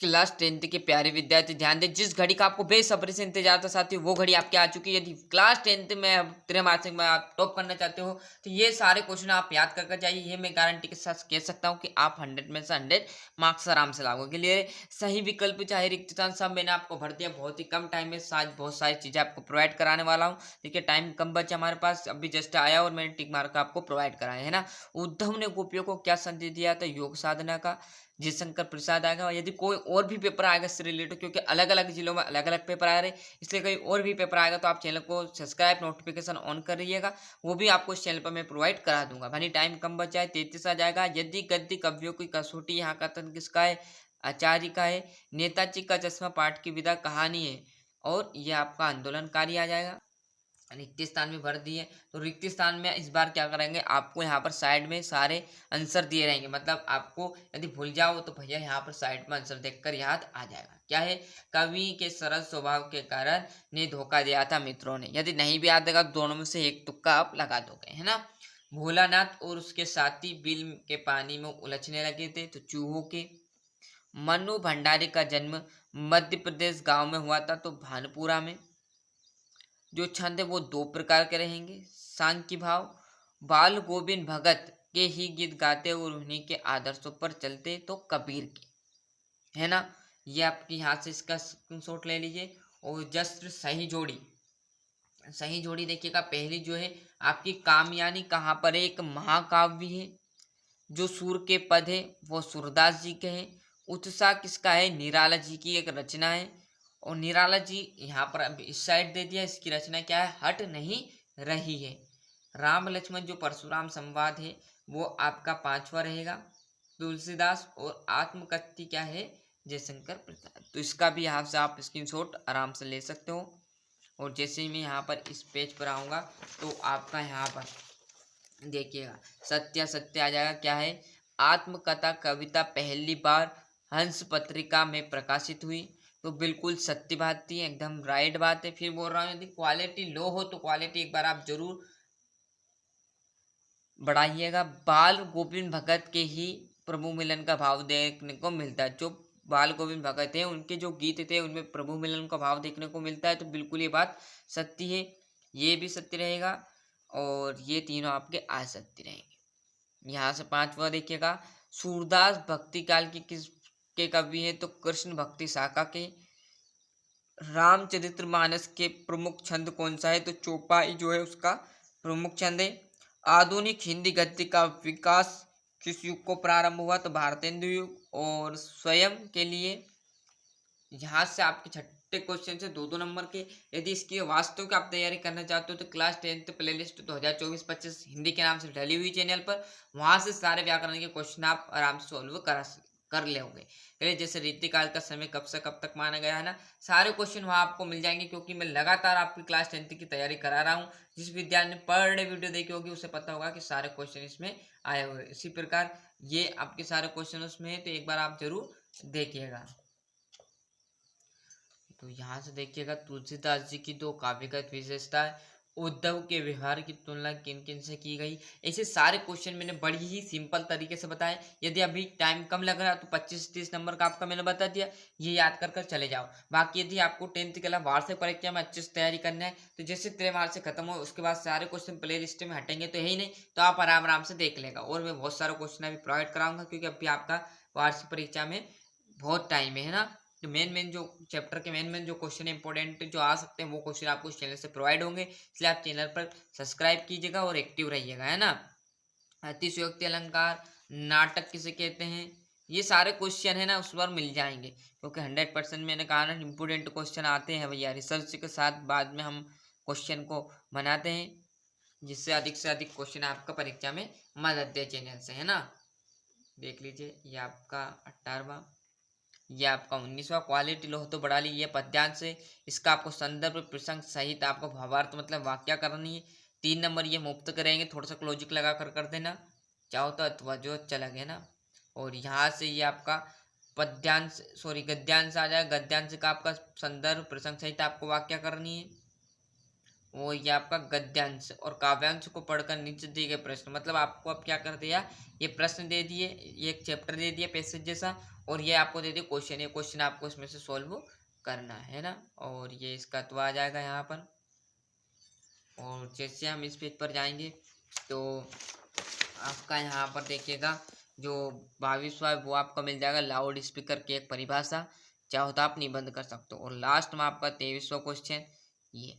Class 10th के प्यारे विद्यार्थी ध्यान दें, जिस घड़ी का आपको बेसब्री से इंतजार था साथियों, वो घड़ी आपकी आ चुकी है। यदि क्लास 10th में अब त्रैमासिक में आप टॉप करना चाहते हो तो ये सारे क्वेश्चन आप याद कर जाइए। ये मैं गारंटी के साथ कह सकता हूँ कि आप 100 में से 100 मार्क्स आराम से लाओगे। के लिए सही विकल्प चाहे रिक्त स्थान सब मैंने आपको भर दिया बहुत ही कम टाइम में। साथ बहुत सारी चीजें आपको प्रोवाइड कराने वाला हूँ। देखिए टाइम कम बचा हमारे पास, अभी जस्ट आया और मैंने टिक मार्क आपको प्रोवाइड कराया है ना। उद्धव ने गोपियों को क्या संदेश दिया था? योग साधना का। जयशंकर प्रसाद आएगा। यदि कोई और भी पेपर आएगा इससे रिलेटेड, क्योंकि अलग अलग जिलों में अलग अलग पेपर आ रहे हैं, इसलिए कोई और भी पेपर आएगा तो आप चैनल को सब्सक्राइब नोटिफिकेशन ऑन कर रहिएगा। वो भी आपको इस चैनल पर मैं प्रोवाइड करा दूंगा। भाई टाइम कम बचा है, 33 आ जाएगा। यदि गद्य कवियों की कसौटी, यहाँ का तंत्र किसका है? आचार्य का है। नेताजी का चश्मा पाठ की विधा कहानी है, और यह आपका आंदोलनकारी आ जाएगा। रिक्त स्थान में भर दिए, तो रिक्त स्थान में इस बार क्या करेंगे, आपको यहाँ पर साइड में सारे आंसर दिए रहेंगे। मतलब आपको यदि भूल जाओ तो भैया यहाँ पर साइड में आंसर देखकर याद आ जाएगा। क्या है? कवि के सरल स्वभाव के कारण ने धोखा दिया था मित्रों ने। यदि नहीं भी याद देगा, दोनों में से एक तुक्का आप लगा दोगे, है ना। भोलानाथ और उसके साथी बिल के पानी में उलझने लगे थे, तो चूहों के। मनु भंडारी का जन्म मध्य प्रदेश गांव में हुआ था, तो भानपुरा में। जो छंद है वो दो प्रकार के रहेंगे, सांख्य भाव। बाल गोविंद भगत के ही गीत गाते और उन्हीं के आदर्शों पर चलते, तो कबीर के, है ना। ये आपके यहाँ से इसका स्क्रीनशॉट ले लीजिए। और जस्ट सही जोड़ी, सही जोड़ी देखिएगा। पहली जो है आपकी कामयानी कहाँ पर है? एक महाकाव्य है। जो सूर के पद है वो सूरदास जी के हैं। उत्साह किसका है? निराला जी की एक रचना है। और निराला जी यहाँ पर अब इस साइड दे दिया, इसकी रचना क्या है? हट नहीं रही है। राम लक्ष्मण जो परशुराम संवाद है वो आपका 5वां रहेगा। तुलसीदास और आत्मकथ्य क्या है? जयशंकर प्रसाद। तो इसका भी यहाँ से आप स्क्रीनशॉट आराम से ले सकते हो। और जैसे ही मैं यहाँ पर इस पेज पर आऊँगा तो आपका यहाँ पर देखिएगा सत्या सत्य आ जाएगा। क्या है? आत्मकथा कविता पहली बार हंस पत्रिका में प्रकाशित हुई, तो बिल्कुल सत्य बात थी, एकदम राइट बात है। फिर बोल रहा हूँ यदि क्वालिटी लो हो तो क्वालिटी एक बार आप जरूर बढ़ाइएगा। बाल गोविंद भगत के ही प्रभु मिलन का भाव देखने को मिलता है। जो बाल गोविंद भगत है उनके जो गीत थे उनमें प्रभु मिलन का भाव देखने को मिलता है, तो बिल्कुल ये बात सत्य है। ये भी सत्य रहेगा और ये तीनों आपके असत्य रहेंगे। यहाँ से 5वां देखिएगा, सूरदास भक्ति काल के किस के कवि हैं? तो कृष्ण भक्ति शाखा के। रामचरितमानस के प्रमुख छंद कौन सा है? तो चौपाई जो है उसका प्रमुख छंद है। आधुनिक हिंदी गद्य का विकास किस युग को प्रारंभ हुआ? तो भारतेंदु युग। और स्वयं के लिए यहाँ से आपके छठे क्वेश्चन से 2-2 नंबर के। यदि इसकी वास्तव की आप तैयारी करना चाहते हो तो क्लास 10th प्लेलिस्ट 2024-25 हिंदी के नाम से डली हुई चैनल पर, वहां से सारे व्याकरण के क्वेश्चन आप आराम से सॉल्व कर लेंगे। पहले जैसे रीतिकाल का समय कब से कब तक माना गया है ना, सारे क्वेश्चन वहां आपको मिल जाएंगे, क्योंकि मैं लगातार आपकी क्लास 10th की तैयारी करा रहा हूँ। जिस विद्यार्थी ने पर डे वीडियो देखी होगी उसे पता होगा कि सारे क्वेश्चन इसमें आए हुए। इसी प्रकार ये आपके सारे क्वेश्चन उसमें है, तो एक बार आप जरूर देखिएगा। तो यहाँ से देखिएगा, तुलसीदास जी की दो काव्यगत विशेषताएं, उद्धव के व्यवहार की तुलना किन किन से की गई। ऐसे सारे क्वेश्चन मैंने बड़ी ही सिंपल तरीके से बताए। यदि अभी टाइम कम लग रहा है तो 25-30 नंबर का आपका मैंने बता दिया, ये याद कर कर चले जाओ। बाकी यदि आपको 10th के अलावा वार्षिक परीक्षा में अच्छे से तैयारी करना है तो जैसे त्रैमासिक खत्म हो उसके बाद सारे क्वेश्चन प्ले लिस्ट में हटेंगे तो यही नहीं, तो आप आराम आराम से देख लेगा। और मैं बहुत सारे क्वेश्चन अभी प्रोवाइड कराऊंगा, क्योंकि अभी आपका वार्षिक परीक्षा में बहुत टाइम है ना। जो मेन जो चैप्टर के मेन जो क्वेश्चन इंपॉर्टेंट जो आ सकते हैं वो क्वेश्चन आपको इस चैनल से प्रोवाइड होंगे, इसलिए आप चैनल पर सब्सक्राइब कीजिएगा और एक्टिव रहिएगा, है ना। अतिशयोक्ति अलंकार, नाटक किसे कहते हैं, ये सारे क्वेश्चन है ना उस बार मिल जाएंगे, क्योंकि 100% मैंने कहा ना इंपोर्टेंट क्वेश्चन आते हैं भैया। रिसर्च के साथ बाद में हम क्वेश्चन को बनाते हैं, जिससे अधिक से अधिक क्वेश्चन आपका परीक्षा में मदद दे चैनल से, है ना। देख लीजिए ये आपका 18वां, ये आपका 19वां। क्वालिटी लो तो बढ़ा ली, ये पद्यांश से। इसका आपको संदर्भ प्रसंग सहित आपको भावार्थ मतलब वाक्य करनी है। 3 नंबर ये मुफ्त करेंगे, थोड़ा सा लॉजिक लगा कर देना चाहो तो, अथवा जो अच्छा लगे ना। और यहाँ से ये आपका पद्यांश सॉरी गद्यांश आ जाएगा। गद्यांश का आपका संदर्भ प्रसंग सहित आपको वाक्य करनी है। वो ये आपका गद्यांश। और काव्यांश को पढ़कर नीचे दिए गए प्रश्न, मतलब आपको अब क्या कर दिया, ये प्रश्न दे दिए, ये एक चैप्टर दे दिया पैसेज जैसा, और ये आपको दे दी क्वेश्चन, ये क्वेश्चन आपको इसमें से सॉल्व करना है ना। और ये इसका तो आ जाएगा यहाँ पर। और जैसे हम इस पेज पर जाएंगे तो आपका यहाँ पर देखिएगा जो 22वां है वो आपको मिल जाएगा लाउड स्पीकर की एक परिभाषा, चाहो तो आप निबंध कर सकते हो। और लास्ट में आपका 23वां क्वेश्चन ये